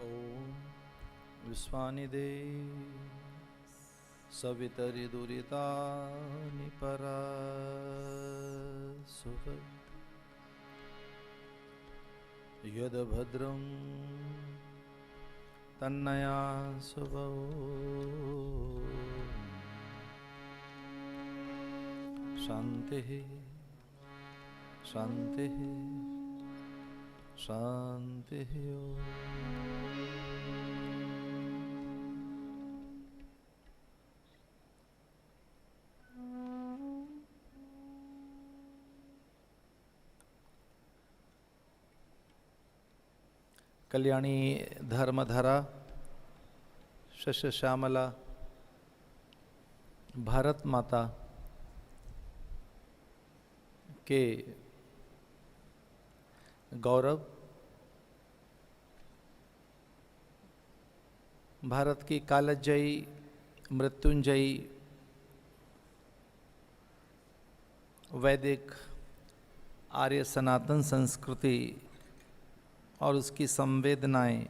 ॐ विश्वानिदे सवितरिदुरितानि परासुवत् यद्भद्रं तन्नया शुभो शान्तिः शान्तिः शान्तिः। कल्याणी धर्मधारा शस्य श्यामला भारत माता के गौरव, भारत की कालजयी मृत्युंजयी वैदिक आर्य सनातन संस्कृति और उसकी संवेदनाएं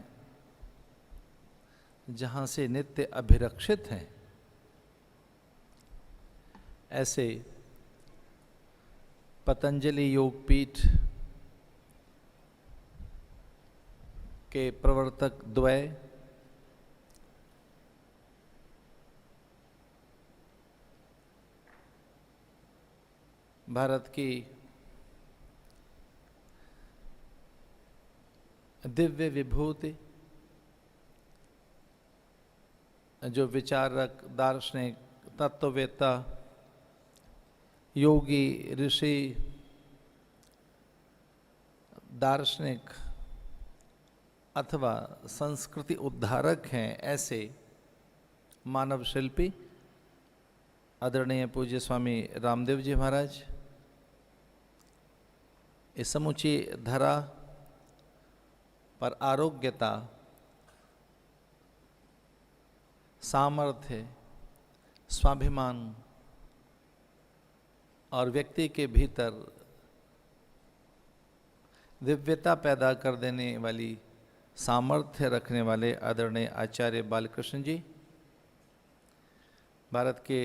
जहाँ से नित्य अभिरक्षित हैं, ऐसे पतंजलि योगपीठ के प्रवर्तक द्वय भारत की दिव्य विभूति, जो विचारक, दार्शनिक, तत्ववेत्ता, योगी, ऋषि, दार्शनिक अथवा संस्कृति उद्धारक हैं, ऐसे मानव शिल्पी आदरणीय पूज्य स्वामी रामदेव जी महाराज इस समूची धरा पर आरोग्यता, सामर्थ्य, स्वाभिमान और व्यक्ति के भीतर दिव्यता पैदा कर देने वाली सामर्थ्य रखने वाले आदरणीय आचार्य बालकृष्ण जी, भारत के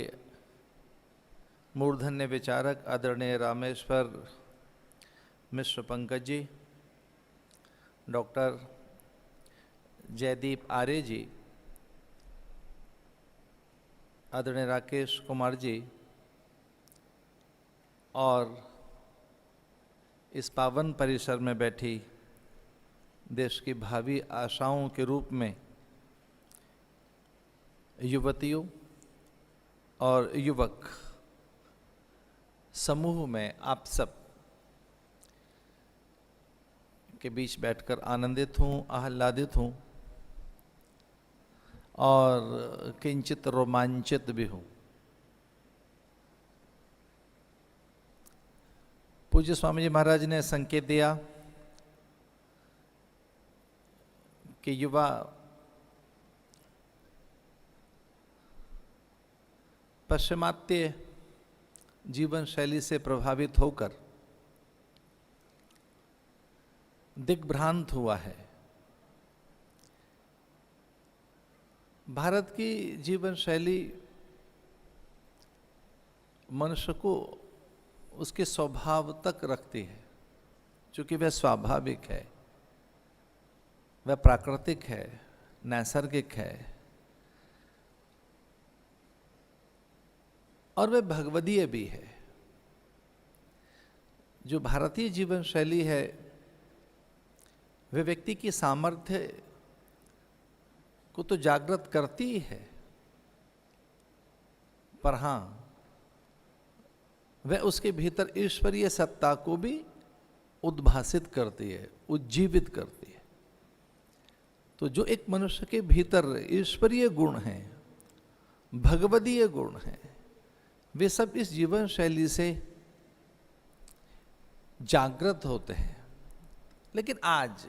मूर्धन्य विचारक आदरणीय रामेश्वर मिश्र पंकज जी, डॉक्टर जयदीप आर्य जी, आदरणीय राकेश कुमार जी और इस पावन परिसर में बैठी देश की भावी आशाओं के रूप में युवतियों और युवक समूह में आप सब के बीच बैठकर आनंदित हूँ, आह्लादित हूँ और किंचित रोमांचित भी हूँ। पूज्य स्वामी जी महाराज ने संकेत दिया कि युवा पश्चिमात्य जीवन शैली से प्रभावित होकर दिग्भ्रांत हुआ है। भारत की जीवन शैली मनुष्य को उसके स्वभाव तक रखती है, क्योंकि वह स्वाभाविक है, वह प्राकृतिक है, नैसर्गिक है और वह भगवदीय भी है। जो भारतीय जीवन शैली है वह व्यक्ति की सामर्थ्य को तो जागृत करती ही है, पर हाँ, वह उसके भीतर ईश्वरीय सत्ता को भी उद्भासित करती है, उज्जीवित करती है। तो जो एक मनुष्य के भीतर ईश्वरीय गुण हैं, भगवदीय गुण हैं, वे सब इस जीवन शैली से जागृत होते हैं। लेकिन आज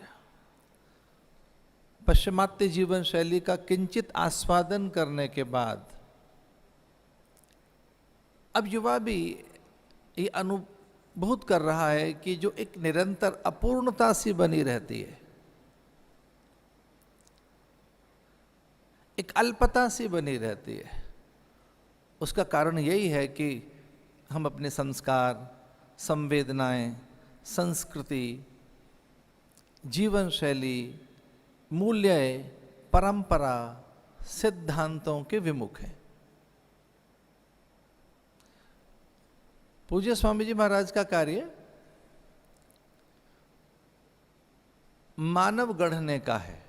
पश्चिमात्य जीवन शैली का किंचित आस्वादन करने के बाद अब युवा भी ये अनुभूत कर रहा है कि जो एक निरंतर अपूर्णता सी बनी रहती है, एक अल्पता सी बनी रहती है। उसका कारण यही है कि हम अपने संस्कार, संवेदनाएं, संस्कृति, जीवन शैली, मूल्य, परंपरा, सिद्धांतों के विमुख हैं। पूज्य स्वामी जी महाराज का कार्य मानव गढ़ने का है।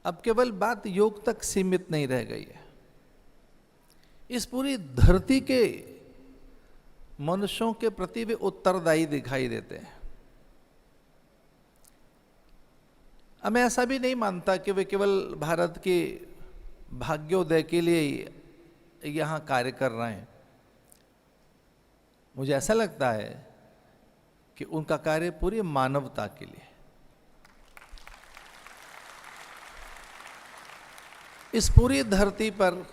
अब केवल बात योग तक सीमित नहीं रह गई है। इस पूरी धरती के मनुष्यों के प्रति वे उत्तरदायी दिखाई देते हैं। अब मैं ऐसा भी नहीं मानता कि वे केवल भारत के भाग्योदय के लिए यहाँ कार्य कर रहे हैं। मुझे ऐसा लगता है कि उनका कार्य पूरी मानवता के लिए। इस पूरी धरती पर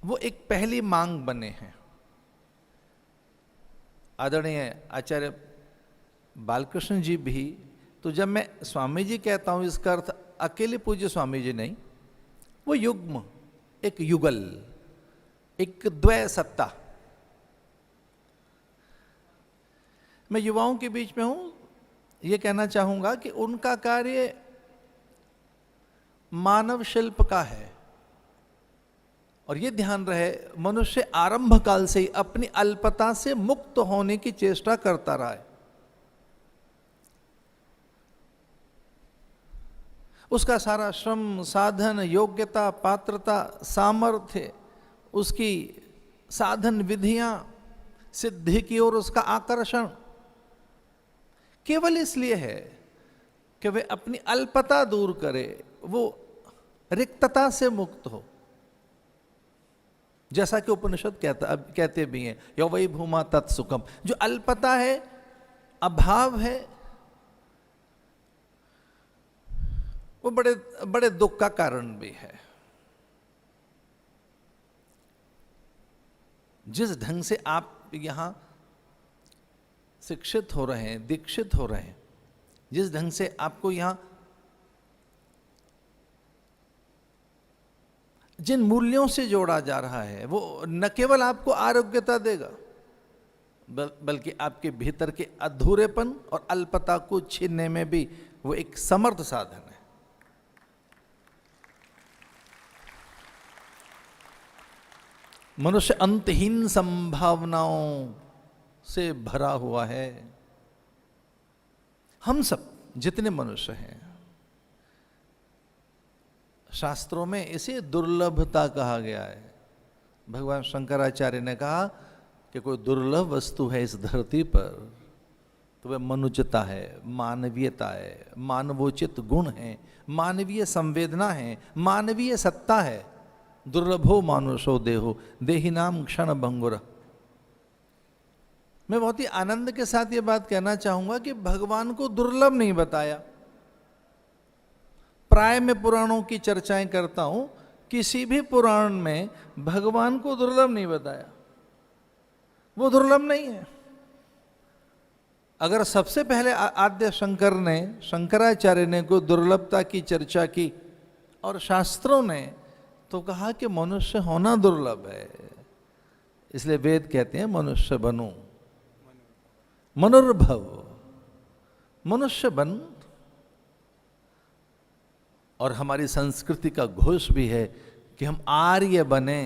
वो एक पहली मांग बने हैं। आदरणीय आचार्य बालकृष्ण जी भी, तो जब मैं स्वामी जी कहता हूं इसका अर्थ अकेले पूज्य स्वामी जी नहीं, वो युग्म, एक युगल, एक द्वय सत्ता। मैं युवाओं के बीच में हूं, ये कहना चाहूंगा कि उनका कार्य मानव शिल्प का है। और ये ध्यान रहे, मनुष्य आरंभ काल से ही अपनी अल्पता से मुक्त होने की चेष्टा करता रहा है। उसका सारा श्रम, साधन, योग्यता, पात्रता, सामर्थ्य, उसकी साधन विधियां, सिद्धि की ओर उसका आकर्षण केवल इसलिए है कि वे अपनी अल्पता दूर करे, वो रिक्तता से मुक्त हो। जैसा कि उपनिषद कहते भी हैं, यो वै भूमा तत्सुखम। जो अल्पता है, अभाव है, वो बड़े बड़े दुख का कारण भी है। जिस ढंग से आप यहां शिक्षित हो रहे हैं, दीक्षित हो रहे हैं, जिस ढंग से आपको यहां जिन मूल्यों से जोड़ा जा रहा है, वो न केवल आपको आरोग्यता देगा, बल्कि आपके भीतर के अधूरेपन और अल्पता को छीनने में भी वो एक समर्थ साधन है। मनुष्य अंतहीन संभावनाओं से भरा हुआ है। हम सब जितने मनुष्य हैं, शास्त्रों में इसे दुर्लभता कहा गया है। भगवान शंकराचार्य ने कहा कि कोई दुर्लभ वस्तु है इस धरती पर तो वह मनुष्यता है, मानवीयता है, मानवोचित गुण है, मानवीय संवेदना है, मानवीय सत्ता है। दुर्लभो मानुषो देहो देहि नाम क्षण भंगुर। मैं बहुत ही आनंद के साथ ये बात कहना चाहूंगा कि भगवान को दुर्लभ नहीं बताया। प्राय मैं पुराणों की चर्चाएं करता हूं, किसी भी पुराण में भगवान को दुर्लभ नहीं बताया। वो दुर्लभ नहीं है। अगर सबसे पहले आद्य शंकराचार्य ने कोई दुर्लभता की चर्चा की और शास्त्रों ने तो कहा कि मनुष्य होना दुर्लभ है, इसलिए वेद कहते हैं मनुष्य बनो, मनुर्भव, मनुष्य बन। और हमारी संस्कृति का घोष भी है कि हम आर्य बने,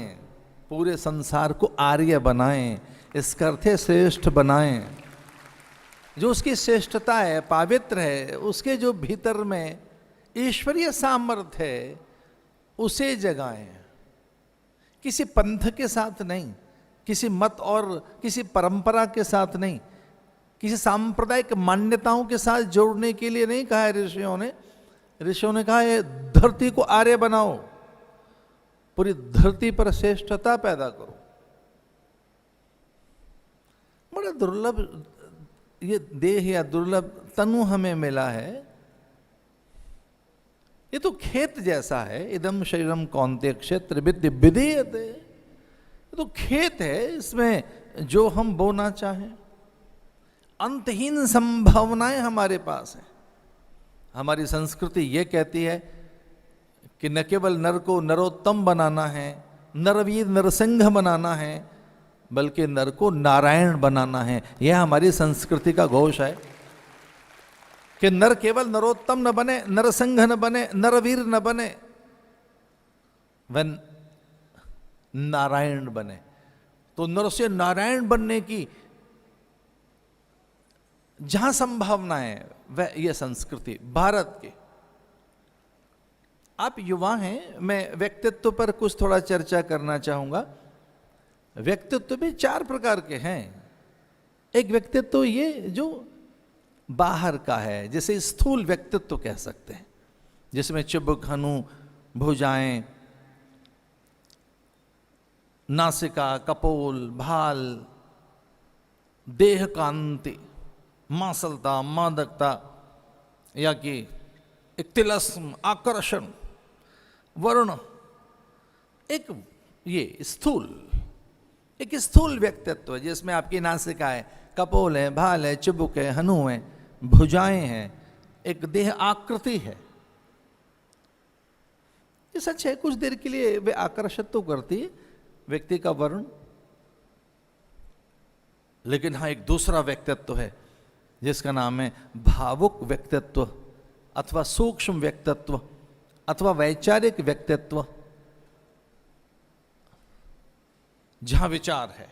पूरे संसार को आर्य बनाएं, इसका अर्थ है श्रेष्ठ बनाएं। जो उसकी श्रेष्ठता है, पवित्र है, उसके जो भीतर में ईश्वरीय सामर्थ्य है, उसे जगाएं। किसी पंथ के साथ नहीं, किसी मत और किसी परंपरा के साथ नहीं, किसी सांप्रदायिक मान्यताओं के साथ जोड़ने के लिए नहीं कहा है ऋषियों ने। ऋषियों ने कहा है धरती को आर्य बनाओ, पूरी धरती पर श्रेष्ठता पैदा करो। बड़ा दुर्लभ ये देह या दुर्लभ तनु हमें मिला है। ये तो खेत जैसा है। इदम शरीरम कौन्तेय क्षेत्र विद्य विधेयते। ये तो खेत है, इसमें जो हम बोना चाहें। अंतहीन संभावनाएं हमारे पास हैं। हमारी संस्कृति ये कहती है कि न केवल नर को नरोत्तम बनाना है, नरवीर नरसिंह बनाना है, बल्कि नर को नारायण बनाना है। यह हमारी संस्कृति का घोष है कि नर केवल नरोत्तम न बने, नरसिंह न बने, नरवीर न बने, वह नारायण बने। तो नर से नारायण बनने की जहां संभावना है वह यह संस्कृति भारत की। आप युवा हैं, मैं व्यक्तित्व पर कुछ थोड़ा चर्चा करना चाहूंगा। व्यक्तित्व भी 4 प्रकार के हैं। एक व्यक्तित्व ये जो बाहर का है, जिसे स्थूल व्यक्तित्व कह सकते हैं, जिसमें चिबुक, हनु, भुजाएं, नासिका, कपोल, भाल, देह कांति, मांसलता, मादकता, या कि एक तिलस्म, आकर्षण, वर्ण, एक ये स्थूल, एक स्थूल व्यक्तित्व है जिसमें आपकी नासिका है, कपोल है, भाल है, चिबुक है, हनु है, भुजाएं हैं, एक देह आकृति है। ये सच है, कुछ देर के लिए वे आकर्षित तो करती है व्यक्ति का वर्ण, लेकिन हाँ एक दूसरा व्यक्तित्व है जिसका नाम है भावुक व्यक्तित्व अथवा सूक्ष्म व्यक्तित्व अथवा वैचारिक व्यक्तित्व, जहां विचार है,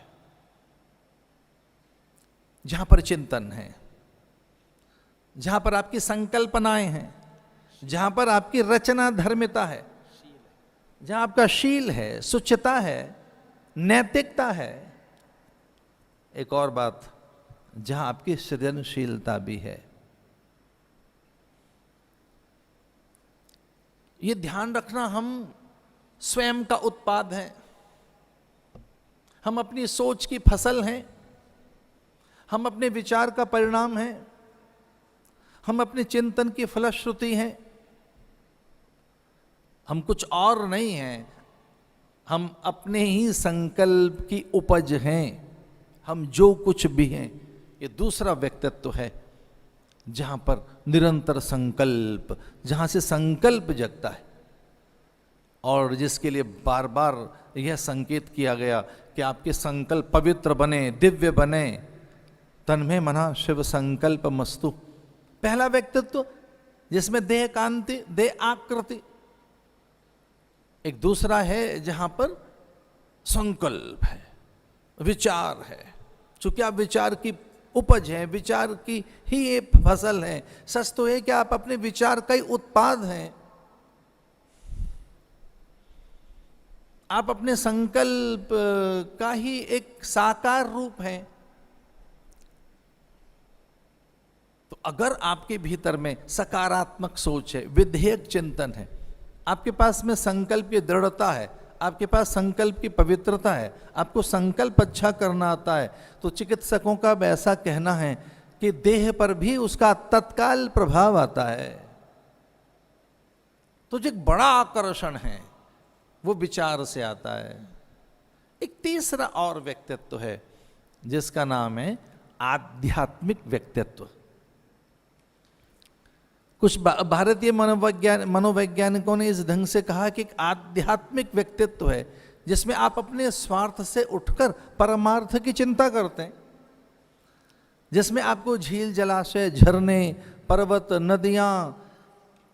जहां पर चिंतन है, जहां पर आपकी संकल्पनाएं हैं, जहां पर आपकी रचना धर्मिता है, जहां आपका शील है, सुचिता है, नैतिकता है। एक और बात, जहां आपकी सृजनशीलता भी है। ये ध्यान रखना, हम स्वयं का उत्पाद हैं, हम अपनी सोच की फसल हैं, हम अपने विचार का परिणाम हैं, हम अपने चिंतन की फलश्रुति हैं, हम कुछ और नहीं हैं, हम अपने ही संकल्प की उपज हैं। हम जो कुछ भी हैं, ये दूसरा व्यक्तित्व है जहां पर निरंतर संकल्प, जहां से संकल्प जगता है और जिसके लिए बार बार यह संकेत किया गया कि आपके संकल्प पवित्र बने, दिव्य बने। तन्मे मना शिव संकल्प मस्तु, पहला व्यक्तित्व जिसमें देह कांति, देह आकृति। एक दूसरा है जहां पर संकल्प है, विचार है। चूंकि आप विचार की उपज है, विचार की ही ये फसल है। सच तो है कि आप अपने विचार का ही उत्पाद हैं, आप अपने संकल्प का ही एक साकार रूप है। तो अगर आपके भीतर में सकारात्मक सोच है, विधेयक चिंतन है, आपके पास में संकल्प की दृढ़ता है, आपके पास संकल्प की पवित्रता है, आपको संकल्प अच्छा करना आता है, तो चिकित्सकों का ऐसा कहना है कि देह पर भी उसका तत्काल प्रभाव आता है। तो जो एक बड़ा आकर्षण है वो विचार से आता है। एक तीसरा और व्यक्तित्व है जिसका नाम है आध्यात्मिक व्यक्तित्व। कुछ भारतीय मनोवैज्ञानिकों ने इस ढंग से कहा कि एक आध्यात्मिक व्यक्तित्व है जिसमें आप अपने स्वार्थ से उठकर परमार्थ की चिंता करते हैं, जिसमें आपको झील, जलाशय, झरने, पर्वत, नदियां,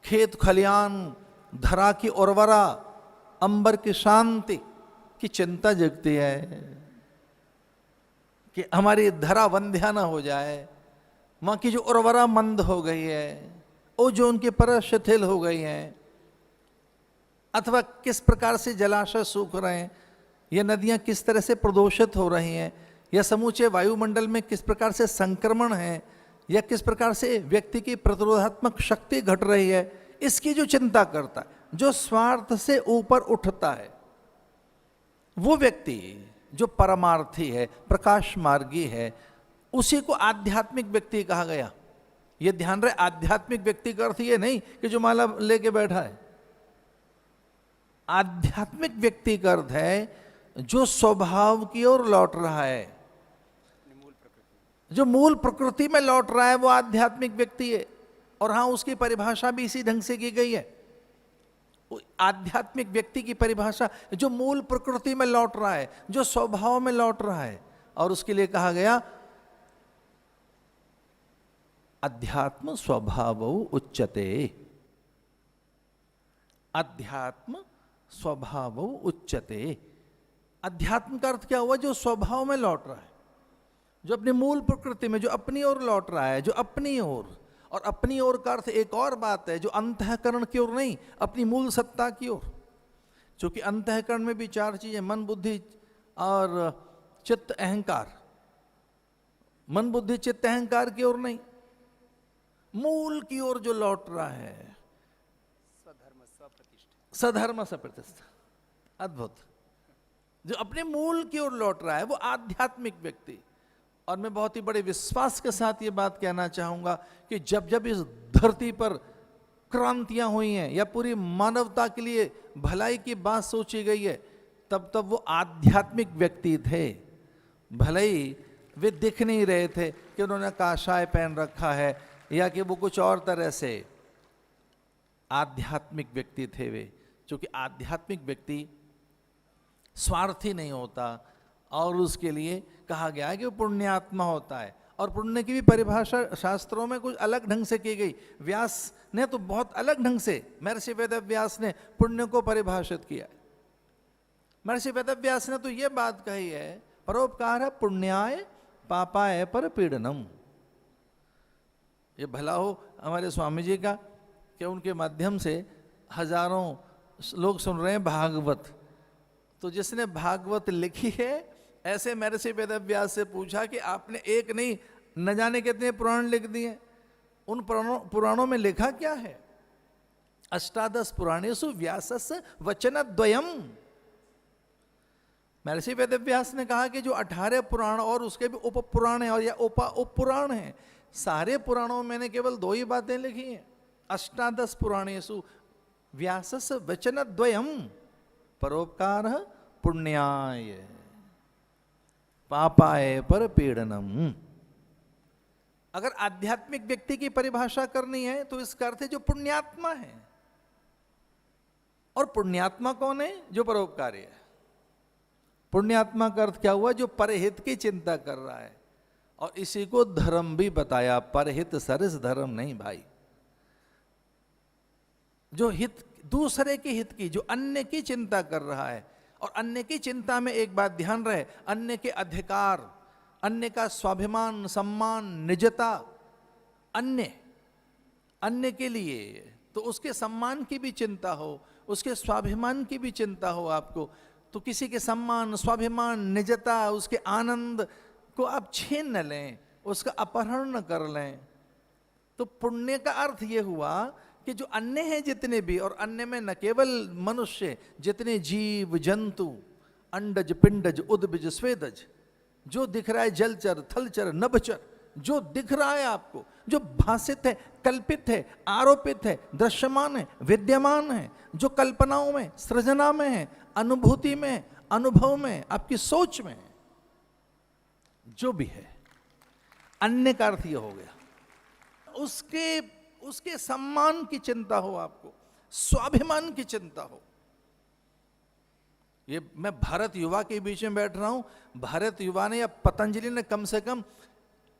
खेत खलियान, धरा की उर्वरा, अंबर की शांति की चिंता जगती है कि हमारी धरा वंध्या ना हो जाए, वहां की जो उर्वरा मंद हो गई है, ओजोन की परत शिथिल हो गई है, अथवा किस प्रकार से जलाशय सूख रहे हैं, ये नदियां किस तरह से प्रदूषित हो रही हैं, या समूचे वायुमंडल में किस प्रकार से संक्रमण है, या किस प्रकार से व्यक्ति की प्रतिरोधात्मक शक्ति घट रही है, इसकी जो चिंता करता है, जो स्वार्थ से ऊपर उठता है, वो व्यक्ति जो परमार्थी है, प्रकाश मार्गी है, उसी को आध्यात्मिक व्यक्ति कहा गया। ये ध्यान रहे, आध्यात्मिक व्यक्ति का अर्थ ये नहीं कि जो माला लेके बैठा है। आध्यात्मिक व्यक्ति का अर्थ है जो स्वभाव की ओर लौट रहा है, जो मूल प्रकृति में लौट रहा है, वो आध्यात्मिक व्यक्ति है। और हाँ, उसकी परिभाषा भी इसी ढंग से की गई है। आध्यात्मिक व्यक्ति की परिभाषा जो मूल प्रकृति में लौट रहा है, जो स्वभाव में लौट रहा है। और उसके लिए कहा गया अध्यात्म स्वभाव उच्यते। अध्यात्म स्वभाव उच्यते। अध्यात्म का अर्थ क्या हुआ? जो स्वभाव में लौट रहा है, जो अपनी मूल प्रकृति में, जो अपनी ओर लौट रहा है, जो अपनी ओर। और अपनी ओर का अर्थ एक और बात है, जो अंतःकरण की ओर नहीं, अपनी मूल सत्ता की ओर। क्योंकि अंतःकरण में भी चार चीजें, मन बुद्धि और चित्त अहंकार। मन बुद्धि चित्त अहंकार की ओर नहीं, मूल की ओर जो लौट रहा है, स्वधर्म स्वप्रतिष्ठा। सधर्म सप्रतिष्ठा। अद्भुत। जो अपने मूल की ओर लौट रहा है वो आध्यात्मिक व्यक्ति। और मैं बहुत ही बड़े विश्वास के साथ ये बात कहना चाहूंगा कि जब जब इस धरती पर क्रांतियां हुई हैं या पूरी मानवता के लिए भलाई की बात सोची गई है, तब तब वो आध्यात्मिक व्यक्ति थे। भले ही वे दिख नहीं रहे थे कि उन्होंने काशाय पहन रखा है या कि वो कुछ और तरह से, आध्यात्मिक व्यक्ति थे वे। क्योंकि आध्यात्मिक व्यक्ति स्वार्थी नहीं होता और उसके लिए कहा गया है कि वो पुण्यात्मा होता है। और पुण्य की भी परिभाषा शास्त्रों में कुछ अलग ढंग से की गई। व्यास ने तो बहुत अलग ढंग से, महर्षि वेदव्यास ने पुण्य को परिभाषित किया। महर्षि वेदव्यास ने तो ये बात कही है, परोपकार पुण्याय पापाय पर पीड़नम। ये भला हो हमारे स्वामी जी का कि उनके माध्यम से हजारों लोग सुन रहे हैं भागवत। तो जिसने भागवत लिखी है, ऐसे महर्षि वेदव्यास से पूछा कि आपने एक नहीं न जाने कितने पुराण लिख दिए, उन पुराणों में लिखा क्या है? अष्टादश पुराणेषु व्यासस्य वचनद्वयम्। महर्षि वेदव्यास ने कहा कि जो 18 पुराण और उसके भी उप पुराण है और या उप पुराण है, सारे पुराणों में मैंने केवल 2 ही बातें लिखी हैं। अष्टादश पुराणेषु व्यासस्य वचनद्वयम् परोपकार पुण्याय पापाय पर पीड़नम। अगर आध्यात्मिक व्यक्ति की परिभाषा करनी है तो इसका अर्थ है जो पुण्यात्मा है। और पुण्यात्मा कौन है? जो परोपकारी है। पुण्यात्मा का अर्थ क्या हुआ? जो परहित की चिंता कर रहा है। और इसी को धर्म भी बताया, परहित सरस धर्म नहीं भाई। जो हित, दूसरे के हित की, जो अन्य की चिंता कर रहा है। और अन्य की चिंता में एक बात ध्यान रहे, अन्य के अधिकार, अन्य का स्वाभिमान, सम्मान, निजता, अन्य के लिए, तो उसके सम्मान की भी चिंता हो, उसके स्वाभिमान की भी चिंता हो आपको। तो किसी के सम्मान, स्वाभिमान, निजता, उसके आनंद को आप छीन न लें, उसका अपहरण न कर लें। तो पुण्य का अर्थ ये हुआ कि जो अन्य हैं जितने भी, और अन्य में न केवल मनुष्य, जितने जीव जंतु, अंडज पिंडज उद्भिज स्वेदज, जो दिख रहा है, जलचर थलचर नभचर, जो दिख रहा है आपको, जो भाषित है, कल्पित है, आरोपित है, दृश्यमान है, विद्यमान है, जो कल्पनाओं में, सृजना में है, अनुभूति में, अनुभव में, आपकी सोच में, जो भी है, अन्य का अर्थ यह हो गया। उसके सम्मान की चिंता हो आपको, स्वाभिमान की चिंता हो। ये मैं भारत युवा के बीच में बैठ रहा हूं। भारत युवा ने या पतंजलि ने कम से कम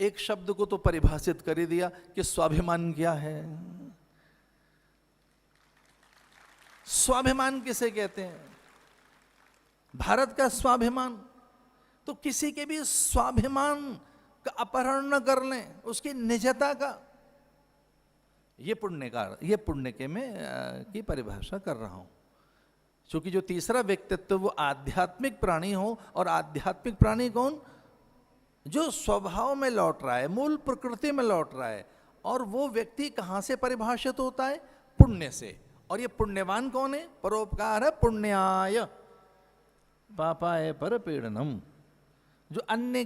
एक शब्द को तो परिभाषित कर ही दिया कि स्वाभिमान क्या है। स्वाभिमान किसे कहते हैं? भारत का स्वाभिमान। तो किसी के भी स्वाभिमान का अपहरण न कर लें, उसकी निजता का। ये पुण्य के मैं की परिभाषा कर रहा हूं। क्योंकि जो तीसरा व्यक्तित्व वो आध्यात्मिक प्राणी हो, और आध्यात्मिक प्राणी कौन? जो स्वभाव में लौट रहा है, मूल प्रकृति में लौट रहा है। और वो व्यक्ति कहां से परिभाषित होता है? पुण्य से। और ये पुण्यवान कौन है? परोपकार पुण्याय पापाय पर पीड़नम। जो अन्य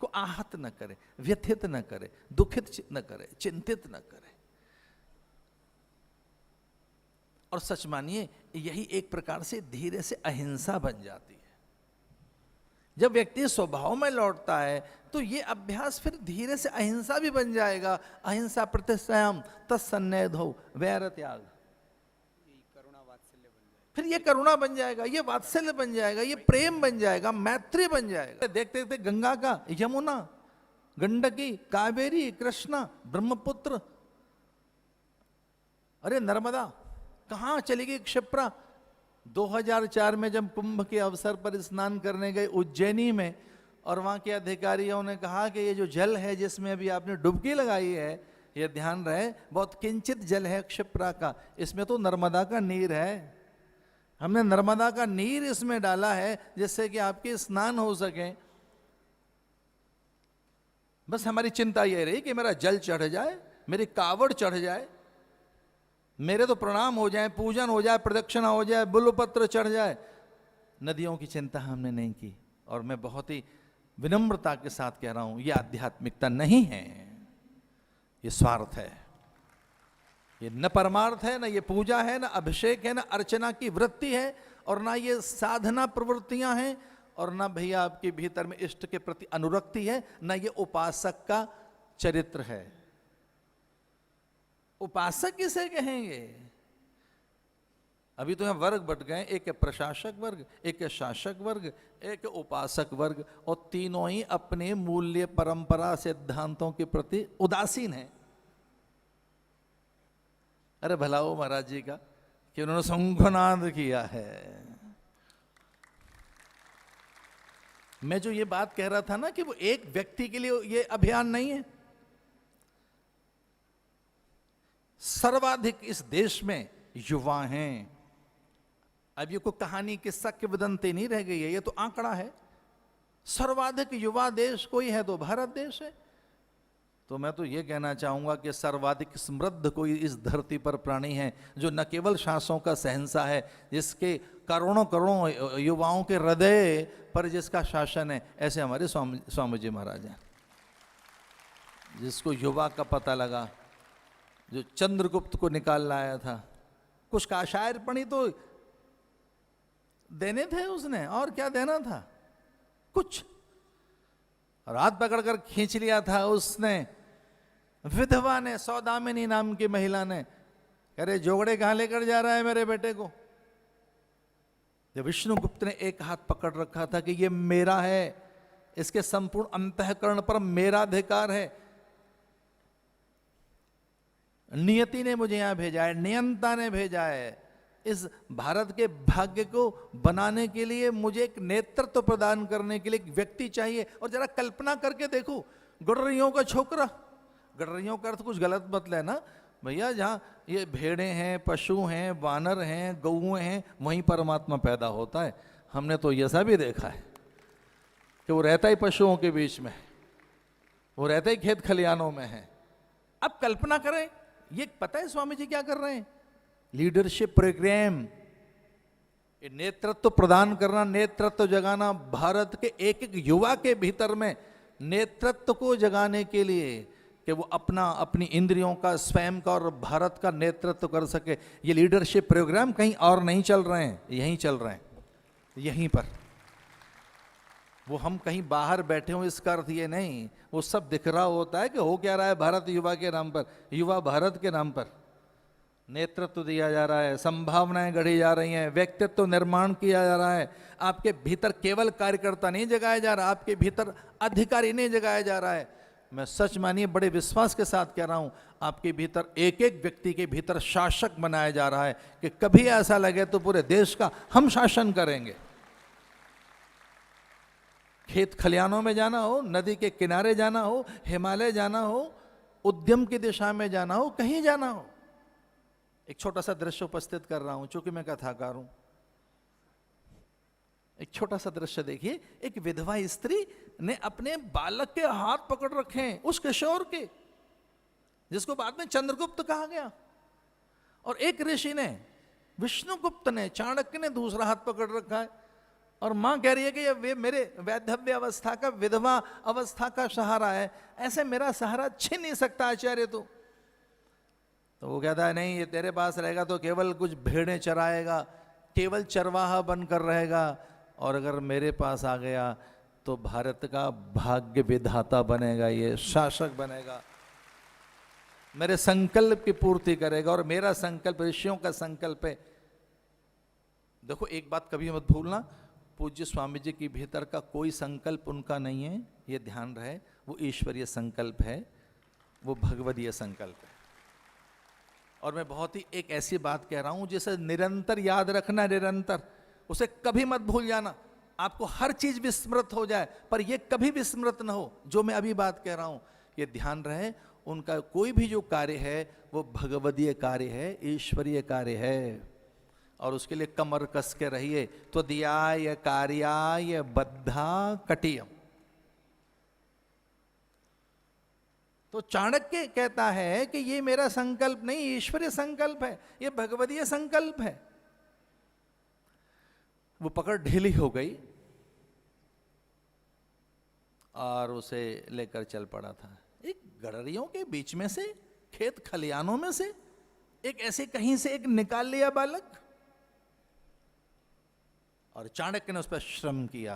को आहत न करे, व्यथित न करे, दुखित न करे, चिंतित न करे। और सच मानिए यही एक प्रकार से धीरे से अहिंसा बन जाती है। जब व्यक्ति स्वभाव में लौटता है तो ये अभ्यास फिर धीरे से अहिंसा भी बन जाएगा। अहिंसा प्रतिष्ठायाम तत्सन्निधौ वैर त्याग। करुणा वात्सल्य फिर ये करुणा बन जाएगा, ये वात्सल्य बन जाएगा, ये प्रेम बन जाएगा, मैत्री बन जाएगा। देखते देखते गंगा का, यमुना, गंडकी, कावेरी, कृष्णा, ब्रह्मपुत्र, अरे नर्मदा कहां चली गई, क्षिप्रा। 2004 में जब कुंभ के अवसर पर स्नान करने गए उज्जैनी में, और वहां के अधिकारियों ने कहा कि ये जो जल है जिसमें अभी आपने डुबकी लगाई है, ये ध्यान रहे बहुत किंचित जल है क्षिप्रा का, इसमें तो नर्मदा का नीर है। हमने नर्मदा का नीर इसमें डाला है जिससे कि आपके स्नान हो सके। बस हमारी चिंता यह रही कि मेरा जल चढ़ जाए, मेरी कावड़ चढ़ जाए, मेरे तो प्रणाम हो जाए, पूजन हो जाए, प्रदक्षिणा हो जाए, बिल्वपत्र चढ़ जाए। नदियों की चिंता हमने नहीं की। और मैं बहुत ही विनम्रता के साथ कह रहा हूं, यह आध्यात्मिकता नहीं है, ये स्वार्थ है। ये न परमार्थ है, न ये पूजा है, न अभिषेक है, न अर्चना की वृत्ति है, और ना ये साधना प्रवृत्तियां हैं, और ना भैया आपके भीतर में इष्ट के प्रति अनुरक्ति है, ना ये उपासक का चरित्र है। उपासक किसे कहेंगे? अभी तो यहाँ वर्ग बट गए, एक है प्रशासक वर्ग, एक है शासक वर्ग, एक है उपासक वर्ग, और तीनों ही अपने मूल्य परंपरा सिद्धांतों के प्रति उदासीन हैं। अरे भला हो महाराज जी का कि उन्होंने शंखनाद किया है। मैं जो ये बात कह रहा था ना कि वो एक व्यक्ति के लिए ये अभियान नहीं है। सर्वाधिक इस देश में युवा हैं। अब ये कोई कहानी किस्सा किंवदंती नहीं रह गई है, ये तो आंकड़ा है। सर्वाधिक युवा देश कोई है तो भारत देश है। तो मैं तो ये कहना चाहूंगा कि सर्वाधिक समृद्ध कोई इस धरती पर प्राणी है जो न केवल शासों का शहंशाह है, जिसके करोड़ों करोड़ों युवाओं के हृदय पर जिसका शासन है, ऐसे हमारे स्वामी जी महाराज हैं। जिसको युवा का पता लगा, जो चंद्रगुप्त को निकाल लाया था, कुछ का शायरपणी तो देने थे उसने, और क्या देना था, कुछ। और हाथ पकड़कर खींच लिया था उसने, विधवा ने, सौदामिनी नाम की महिला ने। अरे जोगड़े कहां लेकर जा रहा है मेरे बेटे को? जब विष्णुगुप्त ने एक हाथ पकड़ रखा था कि ये मेरा है, इसके संपूर्ण अंतःकरण पर मेरा अधिकार है, नियति ने मुझे यहां भेजा है, नियंता ने भेजा है, इस भारत के भाग्य को बनाने के लिए मुझे एक नेतृत्व प्रदान करने के लिए एक व्यक्ति चाहिए। और जरा कल्पना करके देखो, गडरियों का छोकरा, गडरियों का अर्थ कुछ गलत मत लेना भैया, जहाँ ये भेड़ें हैं, पशु हैं, वानर हैं, गौएं हैं, वहीं परमात्मा पैदा होता है। हमने तो ऐसा भी देखा है कि वो रहता ही पशुओं के बीच में, वो रहता ही खेत खलियानों में है। अब कल्पना करें, ये पता है स्वामी जी क्या कर रहे हैं? लीडरशिप प्रोग्राम, नेतृत्व प्रदान करना, नेतृत्व जगाना, भारत के एक एक युवा के भीतर में नेतृत्व को जगाने के लिए कि वो अपनी इंद्रियों का, स्वयं का और भारत का नेतृत्व कर सके। ये लीडरशिप प्रोग्राम कहीं और नहीं चल रहे हैं, यहीं चल रहे हैं, यहीं पर। वो हम कहीं बाहर बैठे हो इसका अर्थ ये नहीं, वो सब दिख रहा होता है कि हो क्या रहा है भारत युवा के नाम पर, युवा भारत के नाम पर नेतृत्व दिया जा रहा है, संभावनाएं गढ़ी जा रही हैं, व्यक्तित्व निर्माण किया जा रहा है। आपके भीतर केवल कार्यकर्ता नहीं जगाया जा रहा, आपके भीतर अधिकारी नहीं जगाया जा रहा है। मैं सच मानिए बड़े विश्वास के साथ कह रहा हूं, आपके भीतर एक एक व्यक्ति के भीतर शासक बनाया जा रहा है कि कभी ऐसा लगे तो पूरे देश का हम शासन करेंगे। खेत खलियानों में जाना हो, नदी के किनारे जाना हो, हिमालय जाना हो, उद्यम की दिशा में जाना हो, कहीं जाना हो। एक छोटा सा दृश्य उपस्थित कर रहा हूं, चूंकि मैं कथाकार हूं। एक छोटा सा दृश्य देखिए, एक विधवा स्त्री ने अपने बालक के हाथ पकड़ रखे हैं, उस किशोर के जिसको बाद में चंद्रगुप्त कहा गया, और एक ऋषि ने, विष्णुगुप्त ने, चाणक्य ने दूसरा हाथ पकड़ रखा है, और मां कह रही है कि ये मेरे वैधव्य अवस्था का, विधवा अवस्था का सहारा है, ऐसे मेरा सहारा छीन नहीं सकता आचार्य। तो वो कहता है नहीं, ये तेरे पास रहेगा तो केवल कुछ भेड़ें चराएगा, केवल चरवाहा बनकर रहेगा, और अगर मेरे पास आ गया तो भारत का भाग्य विधाता बनेगा, ये शासक बनेगा, मेरे संकल्प की पूर्ति करेगा। और मेरा संकल्प ऋषियों का संकल्प है देखो एक बात कभी मत भूलना, पूज्य स्वामी जी के भीतर का कोई संकल्प उनका नहीं है, ये ध्यान रहे। वो ईश्वरीय संकल्प है, वो भगवदीय संकल्प है। और मैं बहुत ही एक ऐसी बात कह रहा हूं जिसे निरंतर याद रखना, निरंतर उसे कभी मत भूल जाना। आपको हर चीज विस्मृत हो जाए पर यह कभी विस्मृत न हो जो मैं अभी बात कह रहा हूं, ये ध्यान रहे। उनका कोई भी जो कार्य है वो भगवदीय कार्य है, ईश्वरीय कार्य है। और उसके लिए कमर कस के रहिए। तो दियाय कार्याय बद्धा कटियम। तो चाणक्य कहता है कि ये मेरा संकल्प नहीं, ईश्वरीय संकल्प है, ये भगवदीय संकल्प है। वो पकड़ ढीली हो गई और उसे लेकर चल पड़ा था। एक गडरियों के बीच में से, खेत खलियानों में से एक ऐसे कहीं से एक निकाल लिया बालक, और चाणक्य ने उस पर श्रम किया।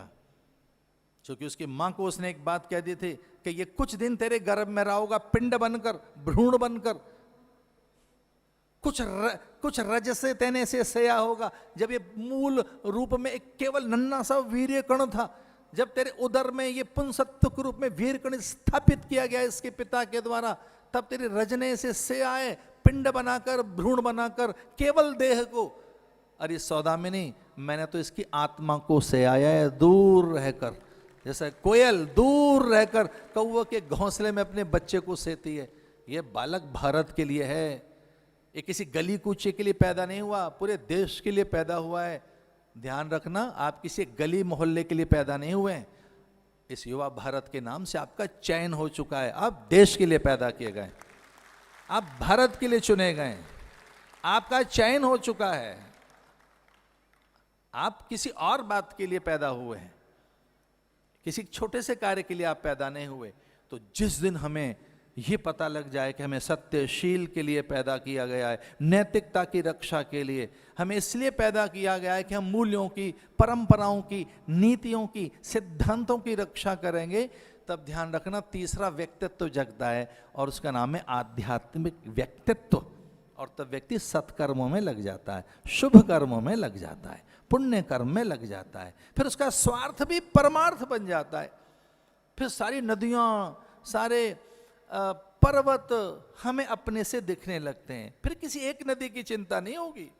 क्योंकि उसकी मां को उसने एक बात कह दी थी कि ये कुछ दिन तेरे गर्भ में रहा होगा, पिंड बनकर, भ्रूण बनकर, कुछ रज से तेने से सया होगा। जब ये मूल रूप में एक केवल नन्हा सा वीर्य कण था, जब तेरे उदर में ये पुंसत्व के रूप में वीर्य कण स्थापित किया गया इसके पिता के द्वारा, तब तेरे रजने से आए, पिंड बनाकर, भ्रूण बनाकर, केवल देह को। अरे सौदामिनी, मैंने तो इसकी आत्मा को से आया है, दूर रहकर, जैसे कोयल दूर रहकर कौवे के घोंसले में अपने बच्चे को सेती है। ये बालक भारत के लिए है, ये किसी गली कूचे के लिए पैदा नहीं हुआ, पूरे देश के लिए पैदा हुआ है। ध्यान रखना, आप किसी गली मोहल्ले के लिए पैदा नहीं हुए हैं। इस युवा भारत के नाम से आपका चयन हो चुका है। आप देश के लिए पैदा किए गए, आप भारत के लिए चुने गए, आपका चयन हो चुका है। आप किसी और बात के लिए पैदा हुए हैं, किसी छोटे से कार्य के लिए आप पैदा नहीं हुए। तो जिस दिन हमें यह पता लग जाए कि हमें सत्यशील के लिए पैदा किया गया है, नैतिकता की रक्षा के लिए हमें इसलिए पैदा किया गया है कि हम मूल्यों की, परंपराओं की, नीतियों की, सिद्धांतों की रक्षा करेंगे, तब ध्यान रखना तीसरा व्यक्तित्व जगता है और उसका नाम है आध्यात्मिक व्यक्तित्व। और तब व्यक्ति सत्कर्मों में लग जाता है, शुभ कर्मों में लग जाता है, पुण्य कर्म में लग जाता है। फिर उसका स्वार्थ भी परमार्थ बन जाता है। फिर सारी नदियां, सारे पर्वत हमें अपने से दिखने लगते हैं। फिर किसी एक नदी की चिंता नहीं होगी।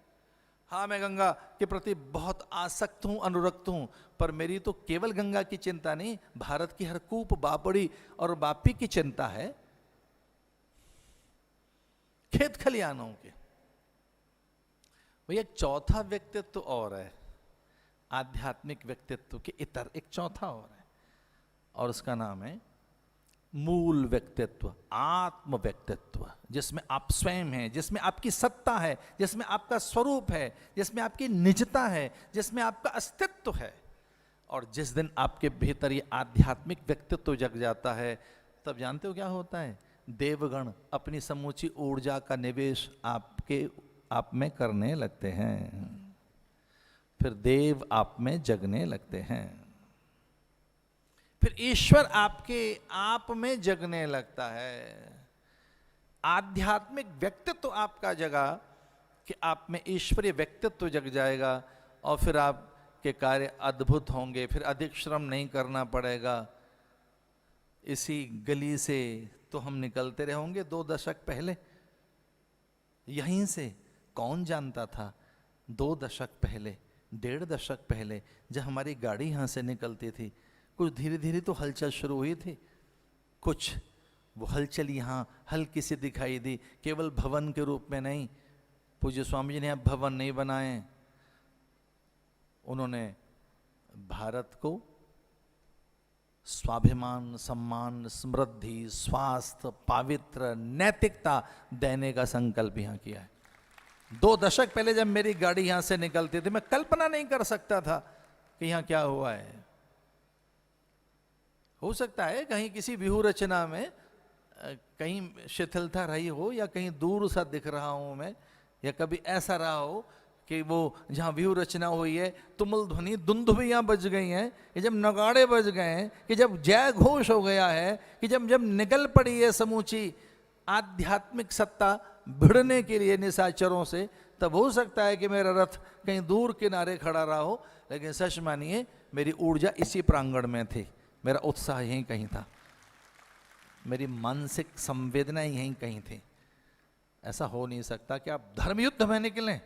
हाँ, मैं गंगा के प्रति बहुत आसक्त हूं, अनुरक्त हूं, पर मेरी तो केवल गंगा की चिंता नहीं, भारत की हर कूप, बापड़ी और बापी की चिंता है, खेत खलियानों के। भैया एक चौथा व्यक्तित्व और है, आध्यात्मिक व्यक्तित्व के इतर एक चौथा और है, और उसका नाम है मूल व्यक्तित्व, आत्म व्यक्तित्व, जिसमें आप स्वयं हैं, जिसमें आपकी सत्ता है, जिसमें आपका स्वरूप है, जिसमें आपकी निजता है, जिसमें आपका अस्तित्व है। और जिस दिन आपके भीतर ये आध्यात्मिक व्यक्तित्व जग जाता है, तब जानते हो क्या होता है? देवगण अपनी समूची ऊर्जा का निवेश आप में करने लगते हैं। फिर देव आप में जगने लगते हैं, फिर ईश्वर आपके आप में जगने लगता है। आध्यात्मिक व्यक्तित्व आपका जगा कि आप में ईश्वरीय व्यक्तित्व जग जाएगा, और फिर आपके कार्य अद्भुत होंगे, फिर अधिक श्रम नहीं करना पड़ेगा। इसी गली से तो हम निकलते रहे होंगे 2 दशक पहले, यहीं से कौन जानता था 2 दशक पहले, 1.5 दशक पहले जब हमारी गाड़ी यहाँ से निकलती थी, कुछ धीरे धीरे तो हलचल शुरू हुई थी। कुछ वो हलचल यहाँ हल्की सी दिखाई दी, केवल भवन के रूप में नहीं। पूज्य स्वामी जी ने अब भवन नहीं बनाए, उन्होंने भारत को स्वाभिमान, सम्मान, समृद्धि, स्वास्थ्य, पावित्र, नैतिकता देने का संकल्प यहाँ किया है। 2 दशक पहले जब मेरी गाड़ी यहाँ से निकलती थी, मैं कल्पना नहीं कर सकता था कि यहाँ क्या हुआ है। हो सकता है कहीं किसी व्यूह रचना में कहीं शिथिलता रही हो, या कहीं दूर सा दिख रहा हूं मैं, या कभी ऐसा रहा हो कि वो जहाँ व्यूह रचना हुई है, तुमुल ध्वनि, दुंदुभियाँ बज गई हैं, कि जब नगाड़े बज गए हैं, कि जब जय घोष हो गया है, कि जब निकल पड़ी है समूची आध्यात्मिक सत्ता भिड़ने के लिए निशाचरों से, तब हो सकता है कि मेरा रथ कहीं दूर किनारे खड़ा रहा हो, लेकिन सच मानिए मेरी ऊर्जा इसी प्रांगण में थी, मेरा उत्साह यहीं कहीं था, मेरी मानसिक संवेदना यहीं कहीं थी। ऐसा हो नहीं सकता कि आप धर्म युद्ध में निकलें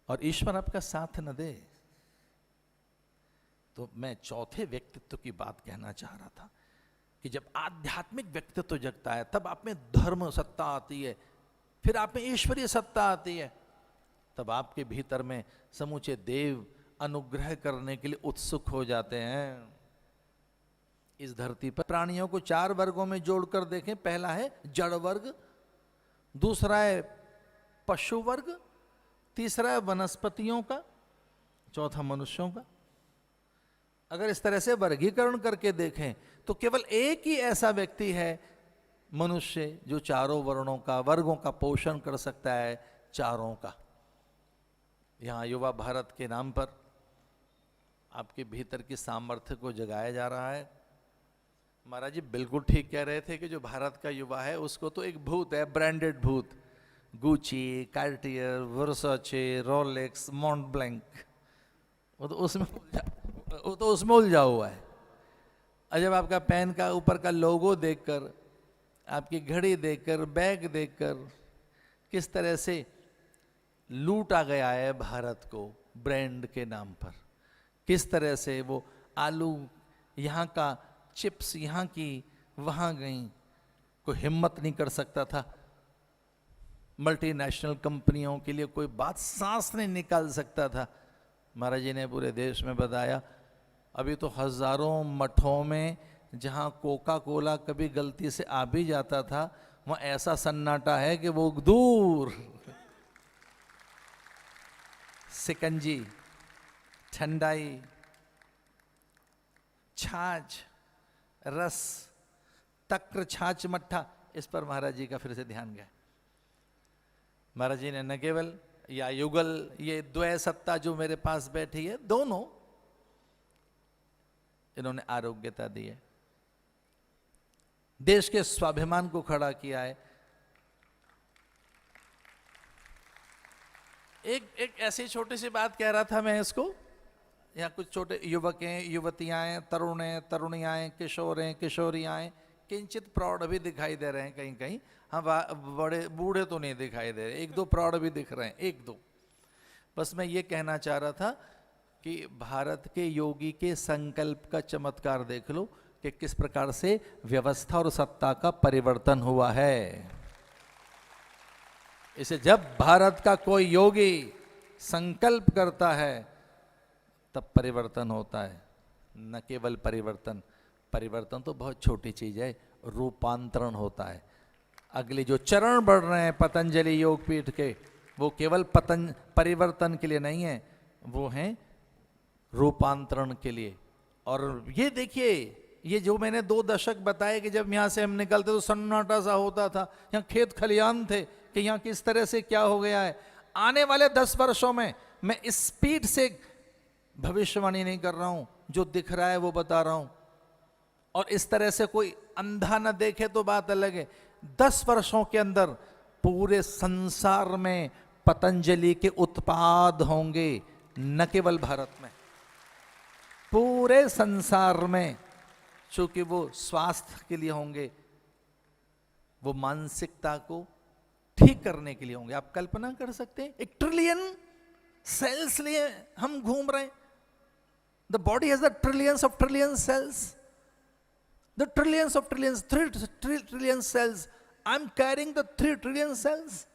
और ईश्वर आपका साथ न दे। तो मैं चौथे व्यक्तित्व की बात कहना चाह रहा था कि जब आध्यात्मिक व्यक्तित्व जगता है तब आप में धर्म सत्ता आती है, फिर आप में ईश्वरीय सत्ता आती है, तब आपके भीतर में समूचे देव अनुग्रह करने के लिए उत्सुक हो जाते हैं। इस धरती पर प्राणियों को 4 वर्गों में जोड़कर देखें, पहला है जड़ वर्ग, दूसरा है पशु वर्ग, तीसरा है वनस्पतियों का, चौथा मनुष्यों का। अगर इस तरह से वर्गीकरण करके देखें तो केवल एक ही ऐसा व्यक्ति है मनुष्य जो चारों वर्गों का पोषण कर सकता है, चारों का। यहां युवा भारत के नाम पर आपके भीतर की सामर्थ्य को जगाया जा रहा है। महाराज जी बिल्कुल ठीक कह रहे थे कि जो भारत का युवा है उसको तो एक भूत है, ब्रांडेड भूत, गुची, कार्टियर, वर्साचे, रोलेक्स, मॉन्ट ब्लैंक, वो तो उसमें उलझा हुआ है। और जब आपका पेन का ऊपर का लोगो देखकर, आपकी घड़ी देखकर, बैग देखकर किस तरह से लूटा गया है भारत को ब्रांड के नाम पर, किस तरह से वो आलू यहाँ का, चिप्स यहाँ की वहाँ गई, कोई हिम्मत नहीं कर सकता था मल्टीनेशनल कंपनियों के लिए, कोई बात सांस नहीं निकाल सकता था। महाराज जी ने पूरे देश में बताया, अभी तो हजारों मठों में जहाँ कोका कोला कभी गलती से आ भी जाता था वहाँ ऐसा सन्नाटा है कि वो दूर सिकंजी, ठंडाई, छाछ, रस, तक्र, छाछ, मट्ठा, इस पर महाराज जी का फिर से ध्यान गया। महाराज जी ने न केवल या युगल, ये द्वय सत्ता जो मेरे पास बैठी है, दोनों इन्होंने आरोग्यता दी है, देश के स्वाभिमान को खड़ा किया है। एक ऐसी छोटी सी बात कह रहा था मैं इसको, यहाँ कुछ छोटे युवक हैं, युवतियां हैं, तरुण हैं, तरुणियां हैं, किशोर हैं, किशोरियां हैं, किंचित प्रौढ़ भी दिखाई दे रहे हैं कहीं कहीं, हाँ बड़े बूढ़े तो नहीं दिखाई दे रहे, 1-2 प्रौढ़ भी दिख रहे हैं, 1-2। बस मैं ये कहना चाह रहा था कि भारत के योगी के संकल्प का चमत्कार देख लो कि किस प्रकार से व्यवस्था और सत्ता का परिवर्तन हुआ है। इसे जब भारत का कोई योगी संकल्प करता है तब परिवर्तन होता है, न केवल परिवर्तन तो बहुत छोटी चीज है, रूपांतरण होता है। अगले जो चरण बढ़ रहे हैं पतंजलि योगपीठ के, वो केवल परिवर्तन के लिए नहीं है, वो हैं रूपांतरण के लिए। और ये देखिए, ये जो मैंने 2 दशक बताए कि जब यहाँ से हम निकलते तो सन्नाटा सा होता था, यहाँ खेत खलियान थे कि यहाँ किस तरह से क्या हो गया है। आने वाले 10 वर्षों में मैं इस स्पीड से भविष्यवाणी नहीं कर रहा हूं, जो दिख रहा है वो बता रहा हूं। और इस तरह से कोई अंधा न देखे तो बात अलग है। 10 वर्षों के अंदर पूरे संसार में पतंजलि के उत्पाद होंगे, न केवल भारत में, पूरे संसार में। चूंकि वो स्वास्थ्य के लिए होंगे, वो मानसिकता को ठीक करने के लिए होंगे। आप कल्पना कर सकते हैं 1 ट्रिलियन सेल्स लिए हम घूम रहे हैं। The body has the trillions of trillion cells, the trillions of trillions, 3 trillion cells. I'm carrying the 3 trillion cells,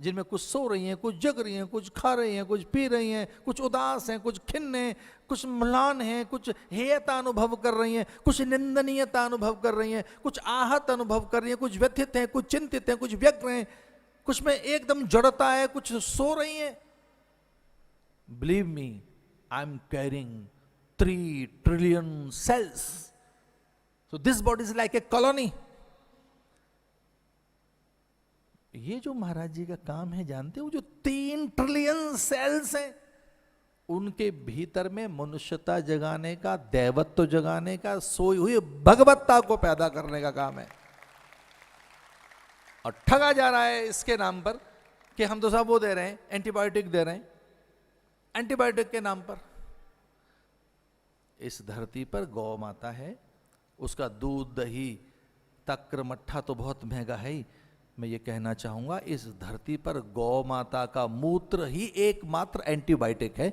जिनमें कुछ सो रही हैं, कुछ जग रही हैं, कुछ खा रही हैं, कुछ पी रही हैं, कुछ उदास हैं, कुछ खिन्न हैं, कुछ म्लान हैं, कुछ हेयता अनुभव कर रही हैं, कुछ निंदनीयता अनुभव कर रही हैं, कुछ आहत अनुभव कर रही हैं, कुछ व्यथित हैं, कुछ चिंतित हैं, कुछ व्यग्र हैं, कुछ में एकदम जड़ता है, कुछ सो रही हैं। Believe me, I'm carrying 3 trillion cells. So this body is like a colony. ये जो महाराज जी का काम है, जानते हो, जो 3 ट्रिलियन सेल्स हैं, उनके भीतर में मनुष्यता जगाने का, दैवत्व जगाने का, सोई हुई भगवत्ता को पैदा करने का काम है। और ठगा जा रहा है इसके नाम पर कि हम तो सब वो दे रहे हैं, एंटीबायोटिक दे रहे हैं, एंटीबायोटिक के नाम पर। इस धरती पर गौ माता है, उसका दूध दही तक्र मट्ठा तो बहुत महंगा है ही। मैं ये कहना चाहूंगा इस धरती पर गौ माता का मूत्र ही एकमात्र एंटीबायोटिक है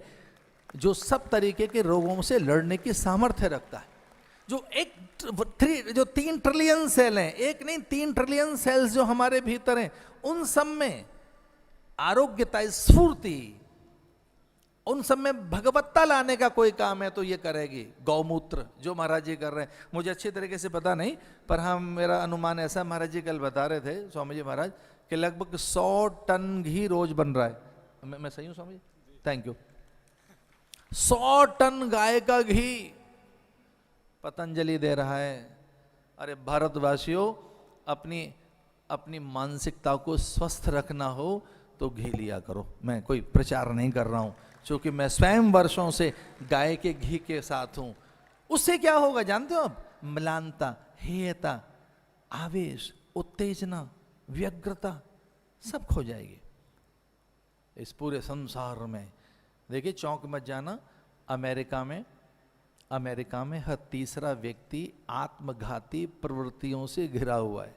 जो सब तरीके के रोगों से लड़ने की सामर्थ्य रखता है। जो 3 ट्रिलियन सेल हैं, एक नहीं 3 ट्रिलियन सेल्स जो हमारे भीतर हैं, उन सब में आरोग्यता, स्फूर्ति, उन सब में भगवत्ता लाने का कोई काम है तो ये करेगी गौमूत्र, जो महाराज जी कर रहे हैं। मुझे अच्छी तरीके से पता नहीं, पर हम, मेरा अनुमान ऐसा, महाराज जी कल बता रहे थे स्वामी जी महाराज, कि लगभग 100 टन घी रोज बन रहा है। मैं सही हूँ Swami ji? Thank you. 100 ton गाय का घी पतंजलि दे रहा है। अरे भारतवासियों, अपनी मानसिकता को स्वस्थ रखना हो तो घी लिया करो। मैं कोई प्रचार नहीं कर रहा हूं, क्योंकि मैं स्वयं वर्षों से गाय के घी के साथ हूं। उससे क्या होगा जानते हो आप? म्लानता, हेयता, आवेश, उत्तेजना, व्यग्रता सब खो जाएगी इस पूरे संसार में। देखिए, चौंक मत जाना, अमेरिका में हर तीसरा व्यक्ति आत्मघाती प्रवृत्तियों से घिरा हुआ है।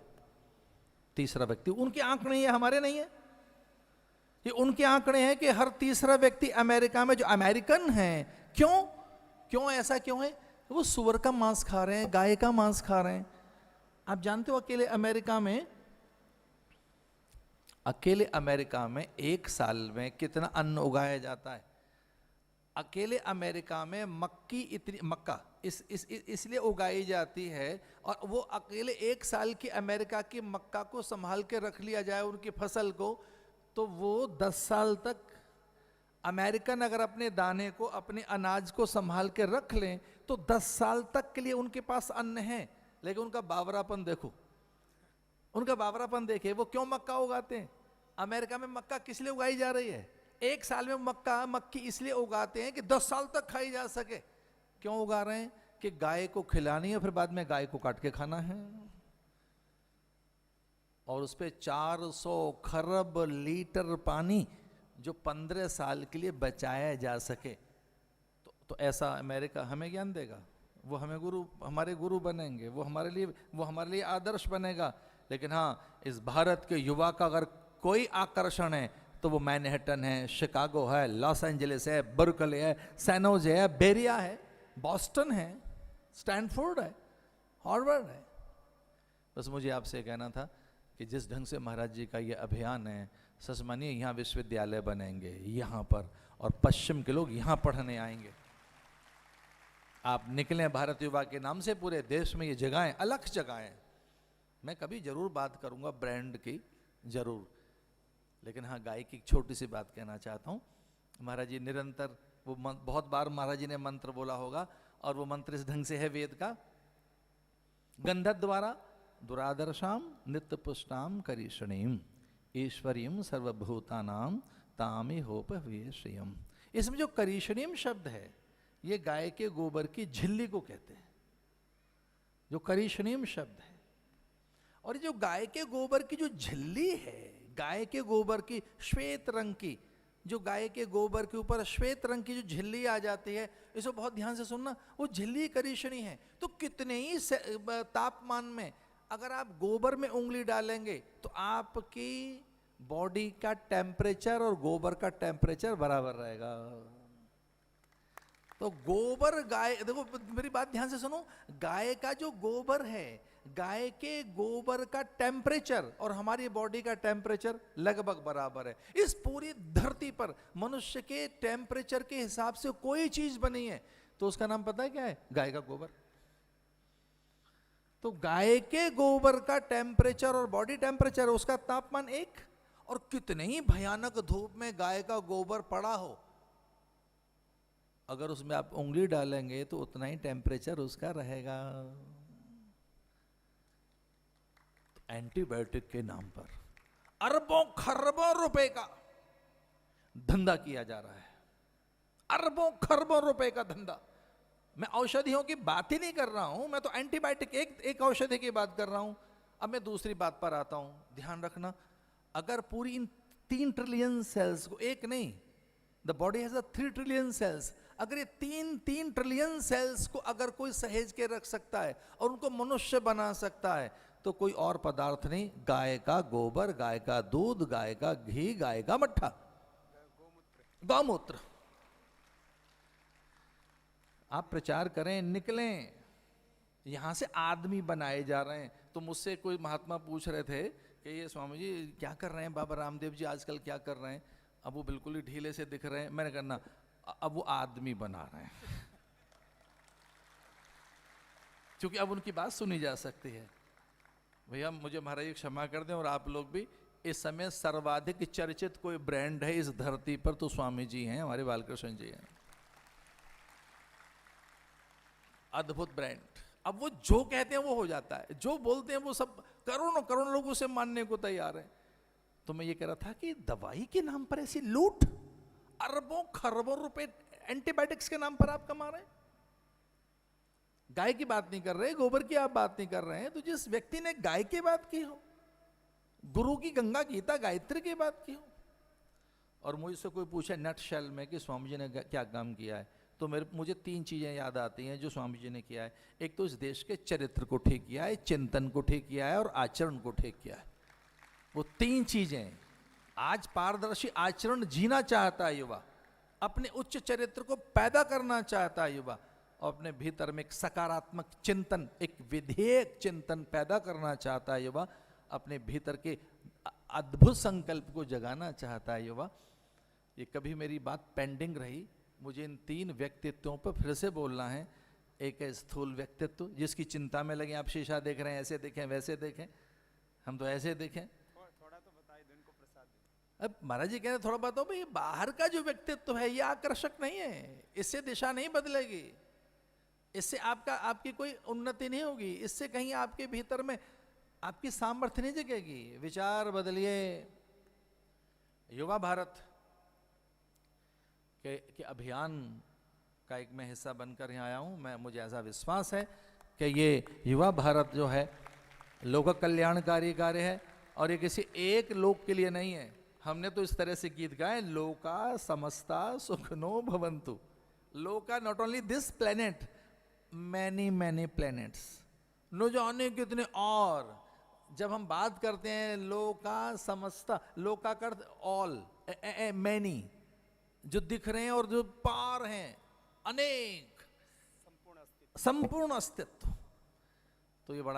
तीसरा व्यक्ति, उनके आंकड़े नहीं है, हमारे नहीं है, ये उनके आंकड़े हैं कि हर तीसरा व्यक्ति अमेरिका में, जो अमेरिकन हैं, क्यों ऐसा क्यों है? वो सुअर का मांस खा रहे हैं, गाय का मांस खा रहे हैं। आप जानते हो अकेले अमेरिका में एक साल में कितना अन्न उगाया जाता है? अकेले अमेरिका में मक्का इसलिए उगाई जाती है, और वो अकेले एक साल की अमेरिका की मक्का को संभाल के रख लिया जाए, उनकी फसल को, तो वो 10 साल तक अमेरिकन अगर अपने दाने को, अपने अनाज को संभाल के रख लें तो 10 साल तक के लिए उनके पास अन्न है। लेकिन उनका बावरापन देखो, देखिए, वो क्यों मक्का उगाते हैं? अमेरिका में मक्का किस लिए उगाई जा रही है? एक साल में मक्की इसलिए उगाते हैं कि 10 साल तक खाई जा सके। क्यों उगा रहे हैं? कि गाय को खिलानी है, फिर बाद में गाय को काट के खाना है, और उस पे 400 खरब लीटर पानी जो 15 साल के लिए बचाया जा सके। तो ऐसा अमेरिका हमें ज्ञान देगा, वो हमारे गुरु बनेंगे, वो हमारे लिए आदर्श बनेगा। लेकिन हाँ, इस भारत के युवा का अगर कोई आकर्षण है तो वो मैनहट्टन है, शिकागो है, लॉस एंजलिस है, बर्कले है, सैनोजे है, बेरिया है, बॉस्टन है, स्टैनफोर्ड है, हार्वर्ड है। बस मुझे आपसे कहना था कि जिस ढंग से महाराज जी का ये अभियान है, सच मानिए यहाँ विश्वविद्यालय बनेंगे यहाँ पर, और पश्चिम के लोग यहाँ पढ़ने आएंगे। आप निकलें भारत युवा के नाम से, पूरे देश में ये जगहें, अलग जगहें। मैं कभी जरूर बात करूंगा ब्रांड की, जरूर। लेकिन हाँ, गाय की एक छोटी सी बात कहना चाहता हूँ। महाराज जी निरंतर, वो बहुत बार महाराज जी ने मंत्र बोला होगा, और वो मंत्र इस ढंग से है वेद का, गंधद्वारा दुरादर्शाम नित्य पुष्टाम करीषणीम ईश्वरीम सर्वभूतानाम तामी होपवेशयम। इसमें जो करीषणीम शब्द है, ये गाय के गोबर की झिल्ली को कहते हैं, जो करीषणीम शब्द है। और जो गाय के गोबर की जो झिल्ली है, गाय के गोबर की श्वेत रंग की, जो गाय के गोबर के ऊपर श्वेत रंग की जो झिल्ली आ जाती है, इसको बहुत ध्यान से सुनना, वो झिल्ली करीषणी है। तो कितने ही तापमान में अगर आप गोबर में उंगली डालेंगे तो आपकी बॉडी का टेम्परेचर और गोबर का टेम्परेचर बराबर रहेगा। तो गोबर, गाय, देखो मेरी बात ध्यान से सुनो, गाय का जो गोबर है, गाय के गोबर का टेम्परेचर और हमारी बॉडी का टेम्परेचर लगभग बराबर है। इस पूरी धरती पर मनुष्य के टेम्परेचर के हिसाब से कोई चीज बनी है तो उसका नाम पता है क्या है? गाय का गोबर। तो गाय के गोबर का टेम्परेचर और बॉडी टेम्परेचर, उसका तापमान एक, और कितने ही भयानक धूप में गाय का गोबर पड़ा हो, अगर उसमें आप उंगली डालेंगे तो उतना ही टेम्परेचर उसका रहेगा। तो एंटीबायोटिक के नाम पर अरबों खरबों रुपए का धंधा किया जा रहा है, अरबों खरबों रुपए का धंधा। मैं औषधियों की बात ही नहीं कर रहा हूं, मैं तो एंटीबायोटिक एक औषधि की बात कर रहा हूं। अब मैं दूसरी बात पर आता हूं, ध्यान रखना, अगर पूरी इन 3 ट्रिलियन सेल्स को, एक नहीं, the body has 3 trillion cells, अगर ये 3 ट्रिलियन सेल्स को अगर कोई सहेज के रख सकता है और उनको मनुष्य बना सकता है, तो कोई और पदार्थ नहीं, गाय का गोबर, गाय का दूध, गाय का घी, गाय का मट्ठा, गौमूत्र। आप प्रचार करें, निकलें, यहां से आदमी बनाए जा रहे हैं। तो मुझसे कोई महात्मा पूछ रहे थे कि ये स्वामी जी क्या कर रहे हैं, बाबा रामदेव जी आजकल क्या कर रहे हैं, अब वो बिल्कुल ही ढीले से दिख रहे हैं। मैंने कहना अब वो आदमी बना रहे हैं क्योंकि अब उनकी बात सुनी जा सकती है। भैया मुझे महाराज क्षमा कर दें, और आप लोग भी, इस समय सर्वाधिक चर्चित कोई ब्रांड है इस धरती पर तो स्वामी जी हैं, हमारे बालकृष्ण जी हैं। अद्भुत ब्रांड। अब वो जो कहते हैं वो हो जाता है, जो बोलते हैं वो सब, करोड़ों करोड़ लोग उसे मानने को तैयार हैं। तो मैं ये कह रहा था कि दवाई के नाम पर ऐसी लूट, अरबों खरबों रुपए एंटीबायोटिक्स के नाम पर आप कमा रहे हैं। गाय की बात नहीं कर रहे, गोबर की आप बात नहीं कर रहे हैं, तो जिस व्यक्ति ने गाय की बात की हो, गुरु की गंगा गीता गायत्री की बात की हो, और मुझसे कोई पूछे नट शेल में कि स्वामी जी ने क्या काम किया है, तो मुझे 3 चीजें याद आती हैं जो स्वामी जी ने किया है। एक तो इस देश के चरित्र को ठीक किया है, चिंतन को ठीक किया है, और आचरण को ठीक किया है। वो 3 चीजें। आज पारदर्शी आचरण जीना चाहता है युवा, अपने उच्च चरित्र को पैदा करना चाहता है युवा, और अपने भीतर में एक सकारात्मक चिंतन, एक विधेयक चिंतन पैदा करना चाहता है युवा, अपने भीतर के अद्भुत संकल्प को जगाना चाहता है युवा। ये कभी मेरी बात पेंडिंग रही, मुझे इन 3 व्यक्तित्वों पर फिर से बोलना है। एक है स्थूल व्यक्तित्व, जिसकी चिंता में लगे, आप शीशा देख रहे हैं, ऐसे देखें वैसे देखें, हम तो ऐसे देखें। थोड़ा तो बताइए, दिन को प्रसाद दें। अब महाराज जी कह रहे थोड़ा बताओ भाई, बाहर का जो व्यक्तित्व है ये आकर्षक नहीं है, इससे दिशा नहीं बदलेगी, इससे आपकी कोई उन्नति नहीं होगी, इससे कहीं आपके भीतर में आपकी सामर्थ्य नहीं जगेगी। विचार बदलिए। युवा भारत के अभियान का एक मैं हिस्सा बनकर यहाँ आया हूँ। मुझे ऐसा विश्वास है कि ये युवा भारत जो है लोक कल्याणकारी कार्य है, और ये किसी एक लोक के लिए नहीं है। हमने तो इस तरह से गीत गाए, लोका समस्ता सुखनो भवन्तु। लोका not only this planet, many many planets, न जाने कितने। और जब हम बात करते हैं लोका समस्ता, लोका का अर्थ ऑल, मैनी, जो दिख रहे हैं और जो पार हैं, अनेक, संपूर्ण अस्तित्व। तो ये बड़ा